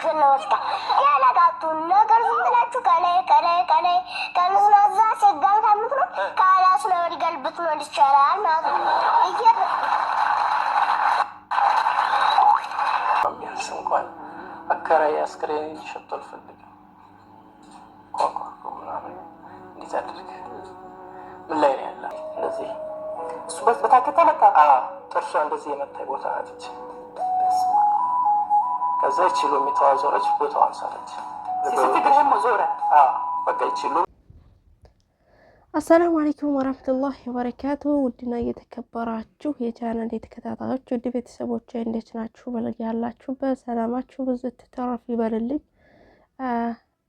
ግንወጣ ያለጋቱን ነገር ዝም ብላችሁ ከላይ ከምዝናዛ ሸጋን ከምትሉ ካላስ ነው ሊገልብት ነው ይቻላል ማለት ነው። ቢያንስ እንኳን አከራይ አስክሬን ሸቶ አልፈልግም። ቋቋ ምናምን እንዴት አድርግ ምን ላይ ነው ያለ እንደዚህ እሱ በታከተ ለካ ጥርሷ እንደዚህ የመታይ ቦታ አለች። ከዛ ይችሉ የሚተዋዞረች ቦታዋን ሳለች ሲስትግርህም ዞረ በቃ ይችሉ። አሰላሙ አለይኩም ወራህመቱላሂ ወበረካቱ። ውድና እየተከበራችሁ የቻናል ተከታታዮች ውድ ቤተሰቦች እንዴት ናችሁ? በለግ ያላችሁበት ሰላማችሁ ብዙ ተተረፍ ይበልልኝ።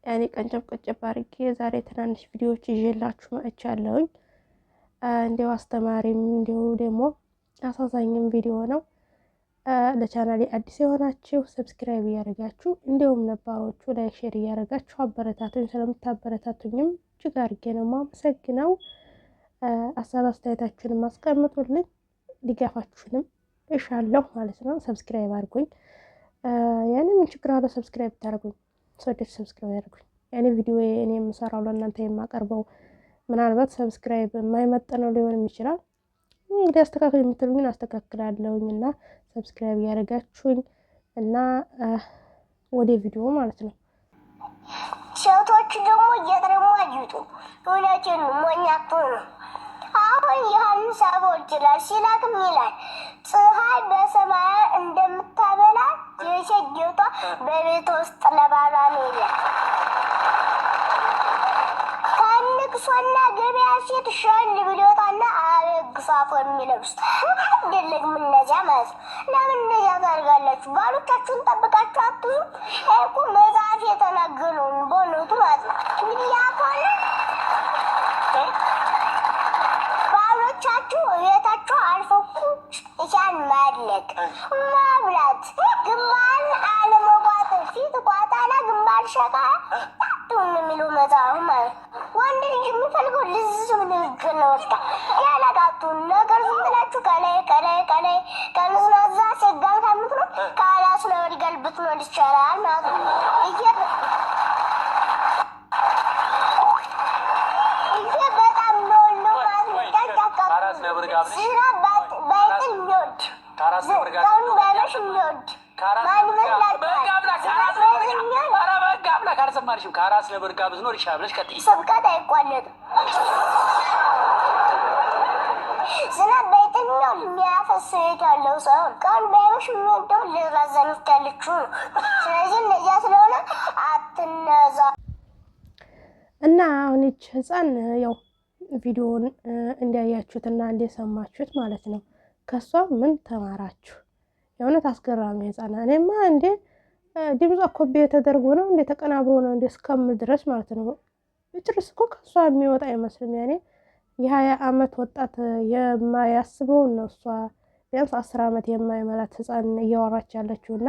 ያኔ ቀንጨብ አድርጌ ዛሬ ትናንሽ ቪዲዮዎች ይዤላችሁ መጥቻለሁኝ። እንዲያው አስተማሪም እንዲያው ደግሞ አሳዛኝም ቪዲዮ ነው። ለቻናሌ አዲስ የሆናችሁ ሰብስክራይብ እያደረጋችሁ እንዲሁም ነባሮቹ ላይክ ሼር እያደረጋችሁ አበረታቱኝ። ስለምታበረታቱኝም እጅግ አድርጌ ነው የማመሰግነው። ሀሳብ አስተያየታችሁንም አስቀምጡልኝ፣ ድጋፋችሁንም እሻለሁ ማለት ነው። ሰብስክራይብ አድርጉኝ። ያኔ ምን ችግር አለ ሰብስክራይብ ታደርጉኝ? ሰውደት ሰብስክራይብ ያደርጉኝ። ያኔ ቪዲዮ እኔ የምሰራው ለእናንተ የማቀርበው ምናልባት ሰብስክራይብ የማይመጥነው ሊሆን ይችላል። እንግዲህ አስተካክል የምትሉኝን አስተካክላለሁኝ እና ሰብስክራይብ ያደርጋችሁኝ እና ወደ ቪዲዮ ማለት ነው። ሸውቶች ደግሞ እየተረሙ አይጡ ሁለቱን ሞኛቱ ነው። አሁን ዮሐንስ አፈወርቅ ይላል ሲላክም ይላል ፀሐይ በሰማይ እንደምታበላ የሸጌቷ በቤት ውስጥ ለባሏ ነው ይላል። ከንቅሶና ገበያ ሴት ሸል ብሎታና አበግሳፎ የሚለብሱት አይደለም እነዚያ ማለት ነው። ለምን እነዚያ ታደርጋላችሁ? ባሎቻችሁን ጠብቃችሁ አትዙ። እኮ መጽሐፍ የተናገረውን በእውነቱ ማለት ነው። እንግዲህ ያ ከሆነ ባሎቻችሁ ቤታችሁ አልፈኩ እሻን ማድለቅ ማብላት ግንባር አለመቋጥ ፊት ቋጣና ግንባር ሸቃ ቱን የሚለው መጽሐፍ ማለት ነው። ወንድ ልጅ የሚፈልገው ልዝዝ ንግግር ነው። ወጣ ያለጋቱን ነገር ዝም ብላችሁ ከላይ ከምዝናዛ ሸጋን ከምትሉ ካላስ ነው ሊገልብት ነው ይቻላል ማለት ነው። በጣም ነው ማለት ነው። ዝና ባይጥል የሚወድ ዘውን ባይመሽ የሚወድ ማን ካልሰማሽም ከአራስ ነብር ጋር ብትኖር ይሻለሽ። ቀጥይ። ስብከት አይቋለጥም። ዝናብ ባይጥል የሚያፈስ ያለው ሰው ቀን ባይመሽ የሚወደው ልራዘምት ያለችው ነው። ስለዚህ እነዚያ ስለሆነ አትነዛ እና አሁን ይህች ህፃን ያው ቪዲዮውን እንዲያያችሁትና እንደሰማችሁት ማለት ነው። ከሷ ምን ተማራችሁ? የእውነት አስገራሚ ህፃን። እኔማ እንዴ ድምጿ ኮፒ ተደርጎ ነው እንዴ ተቀናብሮ ነው እንዴ እስከምል ድረስ ማለት ነው። ጭርስ እኮ ከሷ የሚወጣ አይመስልም። ያኔ የ20 ዓመት ወጣት የማያስበውን ነው እሷ ቢያንስ 10 ዓመት የማይመላት ህፃን እያወራች ያለችው እና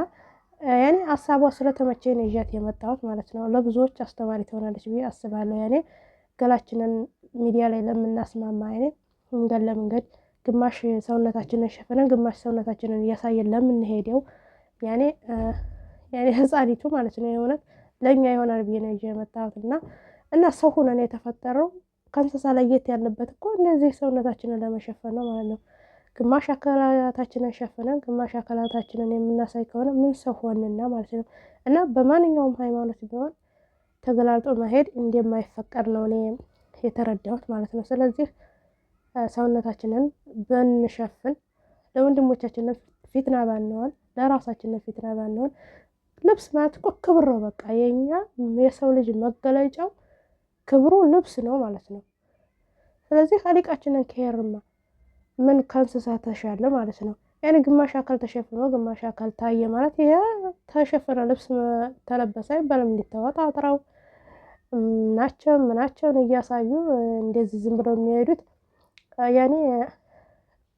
ያኔ ሀሳቧ ስለተመቸኝ ነው ይዣት የመጣሁት ማለት ነው። ለብዙዎች አስተማሪ ትሆናለች ብዬ አስባለሁ። ያኔ ገላችንን ሚዲያ ላይ ለምናስማማ ያኔ መንገድ ለመንገድ ግማሽ ሰውነታችንን ሸፈነን ግማሽ ሰውነታችንን እያሳየን ለምንሄደው ያኔ ህፃኒቱ ማለት ነው የሆነት ለኛ ይሆናል ብዬ ነው የመጣሁት እና ሰው ሆነን የተፈጠረው ከእንስሳ ለየት ያለበት እኮ እንደዚህ ሰውነታችንን ለመሸፈን ነው ማለት ነው። ግማሽ አካላታችንን ሸፈነን ግማሽ አካላታችንን የምናሳይ ከሆነ ምን ሰው ሆንና ማለት ነው። እና በማንኛውም ሃይማኖት ቢሆን ተገላልጦ መሄድ እንደማይፈቀድ ነው እኔ የተረዳሁት ማለት ነው። ስለዚህ ሰውነታችንን ብንሸፍን ለወንድሞቻችንን ፊትና ባንሆን ለራሳችንን ፊትና ባንሆን ልብስ ማለት እኮ ክብር ነው። በቃ የኛ የሰው ልጅ መገለጫው ክብሩ ልብስ ነው ማለት ነው። ስለዚህ ኸሊቃችንን ከየርማ ምን ከእንስሳ ተሻለ ማለት ነው። ያኔ ግማሽ አካል ተሸፍኖ ግማሽ አካል ታየ ማለት ይሄ ተሸፈነ ልብስ ተለበሰ አይባልም። እንዲተወጣጥረው ምናቸውን እያሳዩ እንደዚህ ዝም ብለው የሚሄዱት ያኔ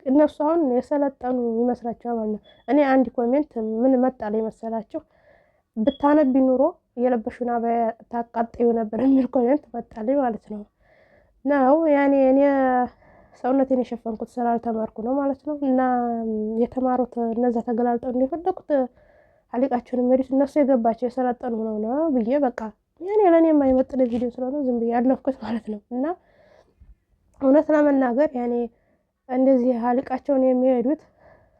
እነሱ አሁን የሰለጠኑ ይመስላችኋል ማለት ነው። እኔ አንድ ኮሜንት ምን መጣለ ይመስላችሁ? ብታነቢ ኑሮ የለበሹና በታቃጠዩ ነበር የሚል ኮሜንት መጣለኝ ማለት ነው። ያኔ እኔ ሰውነቴን የሸፈንኩት ስላልተማርኩ ነው ማለት ነው። እና የተማሩት እነዛ ተገላልጠው እንደፈለኩት ሀሊቃቸውን የሚሄዱት እነሱ የገባቸው የሰለጠኑ ነው ብዬ በቃ ለእኔ የማይመጥን ቪዲዮ ስለሆነ ዝም ብዬ ያለፍኩት ማለት ነው። እና እውነት ለመናገር እንደዚህ ሀሊቃቸውን የሚሄዱት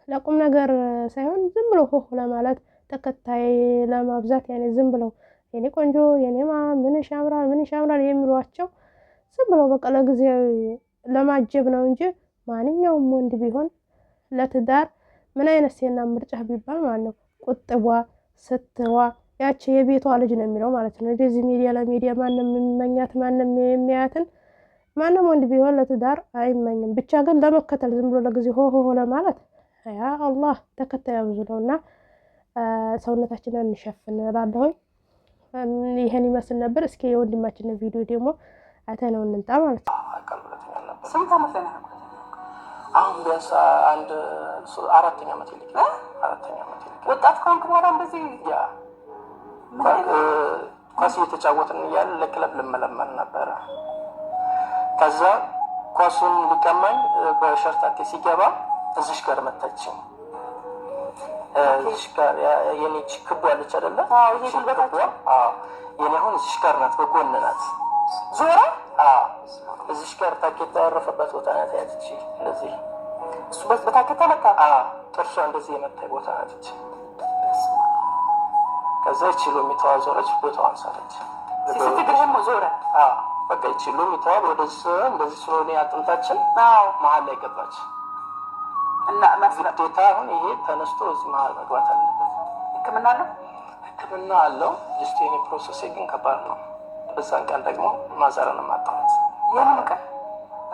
ለቁም ነገር ሳይሆን ዝም ብለው ሆህ ለማለት ተከታይ ለማብዛት ዝም ብለው የኔ ቆንጆ የኔማ ምንሽ ያምራል የሚሏቸው ዝም ብለው በቃ ለጊዜው ለማጀብ ነው እንጂ ማንኛውም ወንድ ቢሆን ለትዳር ምን አይነት ሴና ምርጫ ቢባል ማለት ነው ቁጥቧ ስትዋ ያቺ የቤቷ ልጅ ነው የሚለው ማለት ነው። እንደዚህ ሚዲያ ለሚዲያ ማንም የሚመኛት ማንም የሚያያትን ማንም ወንድ ቢሆን ለትዳር አይመኝም። ብቻ ግን ለመከተል ዝም ብሎ ለጊዜው ሆ ለማለት ያ አላህ ተከታይ ብዙ ነውና ሰውነታችንን እንሸፍን እላለሁኝ። ይሄን ይመስል ነበር። እስኪ የወንድማችንን ቪዲዮ ደግሞ አይተነው እንምጣ ማለት ነው። ስንት ዓመት ላይ ነው? አሁን ቢያንስ አራተኛ ዓመት ይልቅ ወጣት ከሆንክ በኋላ እንደዚህ ኳስ እየተጫወትን እያለ ለክለብ ልመለመል ነበረ። ከዛ ኳሱን ሊቀማኝ በሸርታቴ ሲገባ እዚሽ ጋር መታችኝ። እዚሽ ጋር የኔ ክቡ አለች አይደለ? ይሄ ክቡ የኔ አሁን እዚሽ ጋር ናት፣ በጎን ናት። ዞራ እዚሽ ጋር ታኬታ ያረፈበት ቦታ ናት። ያትቺ እንደዚህ እሱ በታኬታ መታ ጥርሷ እንደዚህ የመታይ ቦታ ናት። ከዛ ይችሉ የሚተዋዞረች ቦታዋን ሳለች ስትግርህም ዞረ። በቃ ይችሉ የሚተዋል ወደዚህ እንደዚህ ስለሆነ አጥንታችን መሀል ላይ ገባች እና ግዴታ አሁን ይሄ ተነስቶ እዚህ መሀል መግባት አለበት። ሕክምና አለው። ጅስት የኔ ፕሮሰስ ግን ከባድ ነው። በዛን ቀን ደግሞ ማዘረን ማጣት የምን ቀን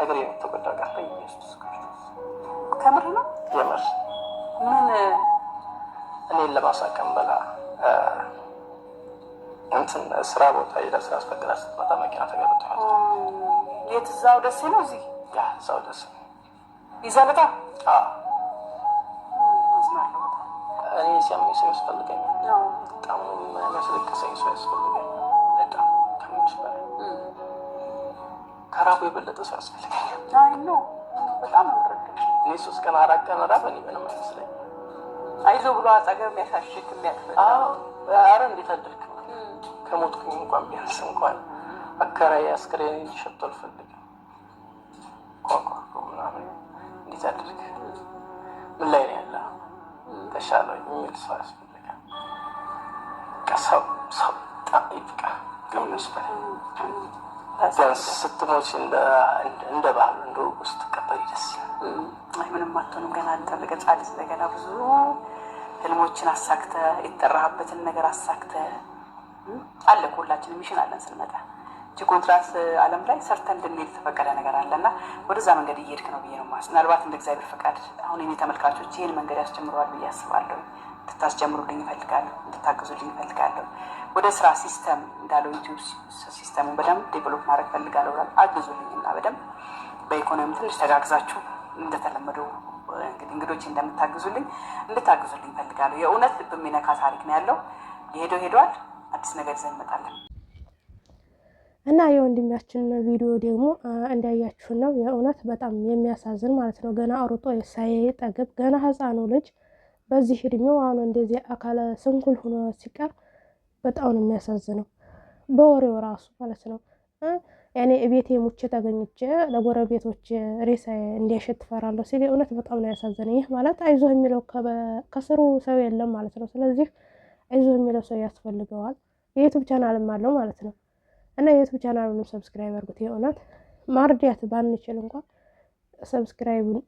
እግሬ የተጎዳ ቀን በኢየሱስ ክርስቶስ ከምር ነው የምር ምን እኔን ለማሳከም በላ እንትን ስራ ቦታ ሄዳ ስራ አስፈቅዳ ስትመጣ መኪና ተገልብጧል። የት? እዛው ደሴ ነው። እዚህ እዛው ደሴ ይዘለታ እኔ ሲያመኝ ሰው ያስፈልገኛል። በጣም የሚያስለቅሰኝ ሰው ያስፈልገኛል። በጣም ከምንሽ በላይ ከራቡ የበለጠ ሰው ያስፈልገኛል። በጣም እኔ 3 ቀን 4 ቀን ራብ እኔ ምንም አይመስለኝም። አይዞ ብሎ አጠገብ የሚያሳሽክ የሚያክል ኧረ እንዴት አደርክ ከሞትኩኝ እንኳን ቢያንስ እንኳን አከራይ አስክሬን እንዲሸጡ አልፈልግም። ቋቋ ምናምን እንዴት አደርክ ምን ላይ ነው ያለ ተሻለው የሚል ሰው ያስፈልጋል። ሰው በጣም ይፍቃ ከምንስ በላይ ቢያንስ ስትሞች እንደ ባህሉ እንደ ውስጥ ቀበል ደስ ይላል። ምንም አትሆንም። ገና አንተ ጻድስ ገና ብዙ ህልሞችን አሳክተ የተጠራህበትን ነገር አሳክተ አለ። ሁላችንም ሚሽን አለን ስንመጣ እቺ ኮንትራት ዓለም ላይ ሰርተን እንድንሄድ የተፈቀደ ነገር አለና ወደዛ መንገድ እየሄድክ ነው ብዬ ነው የማስበው። ምናልባት እንደ እግዚአብሔር ፈቃድ አሁን የኔ ተመልካቾች ይህን መንገድ ያስጀምረዋል ብዬ አስባለሁ። እንድታስጀምሩልኝ እፈልጋለሁ፣ እንድታግዙልኝ እፈልጋለሁ። ወደ ስራ ሲስተም እንዳለው ዩቲዩብ ሲስተሙን በደንብ ዴቨሎፕ ማድረግ እፈልጋለሁ። አግዙልኝ እና በደንብ በኢኮኖሚ ትንሽ ተጋግዛችሁ እንደተለመደው እንግዲህ እንግዶች እንደምታግዙልኝ እንድታግዙልኝ እፈልጋለሁ። የእውነት ልብ የሚነካ ታሪክ ነው ያለው። የሄደው ሄዷል። አዲስ ነገር ይዘን እንመጣለን እና የወንድማችን ቪዲዮ ደግሞ እንዳያችሁ ነው። የእውነት በጣም የሚያሳዝን ማለት ነው። ገና አውርጦ ሳይጠግብ ገና ህፃኑ ልጅ በዚህ እድሜው አሁን እንደዚህ አካለ ስንኩል ሆኖ ሲቀር በጣም ነው የሚያሳዝነው። በወሬው ራሱ ማለት ነው። ያኔ ቤቴ ሙቼ ተገኝቼ ለጎረቤቶች ሬሳ እንዲያሸት ፈራለሁ ሲል እውነት በጣም ነው ያሳዘነኝ። ይህ ማለት አይዞህ የሚለው ከስሩ ሰው የለም ማለት ነው። ስለዚህ አይዞህ የሚለው ሰው ያስፈልገዋል። የዩቱብ ቻናልም አለው ማለት ነው። እና የዩቱብ ቻናሉንም ሰብስክራይብ አድርጉት። የእውነት ማርዳት ባንችል እንኳን ሰብስክራይቡን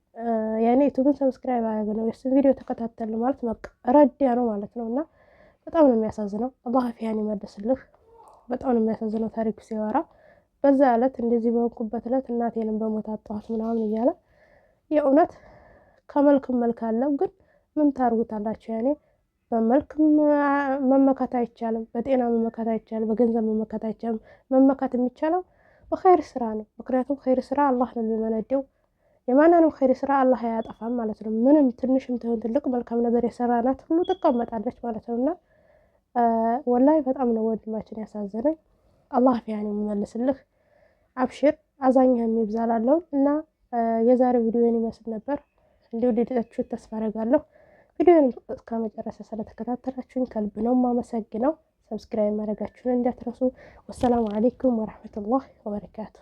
ያኔ ዩቱብን ሰብስክራይብ አያገ ነው የሱ ቪዲዮ ተከታተል ማለት በቃ ረዲያ ነው ማለት ነው። እና በጣም ነው የሚያሳዝነው። አላህ አፊያን ይመልስልህ። በጣም ነው የሚያሳዝነው ታሪኩ ሲወራ። በዛ ዕለት እንደዚህ በሆንኩበት ዕለት እናቴንም በሞት አጣኋት ምናምን እያለ የእውነት ከመልክም መልክ አለው። ግን ምን ታርጉታላችሁ? ያኔ በመልክም መመካት አይቻልም፣ በጤና መመካት አይቻልም፣ በገንዘብ መመካት አይቻልም። መመካት የሚቻለው በኸይር ስራ ነው። ምክንያቱም ኸይር ስራ አላህ ነው የሚመነደው። የማንንም ኸይር ስራ አላህ አያጠፋም ማለት ነው። ምንም ትንሽም ትሆን ትልቅ መልካም ነገር የሰራናት ሁሉ ትቀመጣለች ማለት ነው። እና ወላሂ በጣም ነው ወንድማችን ያሳዘነኝ። አላህ ፊያን የሚመልስልህ። አብሽር፣ አዛኝህ የሚብዛላለሁ። እና የዛሬ ቪዲዮን ይመስል ነበር። እንዲሁ ሊደታችሁ ተስፋ አደርጋለሁ። ቪዲዮን እስከ መጨረሻ ስለተከታተላችሁኝ ከልብ ነው የማመሰግነው። ሰብስክራይብ ማድረጋችሁን እንዳትረሱ። ወሰላሙ አለይኩም ወራህመቱላሂ ወበረካቱ።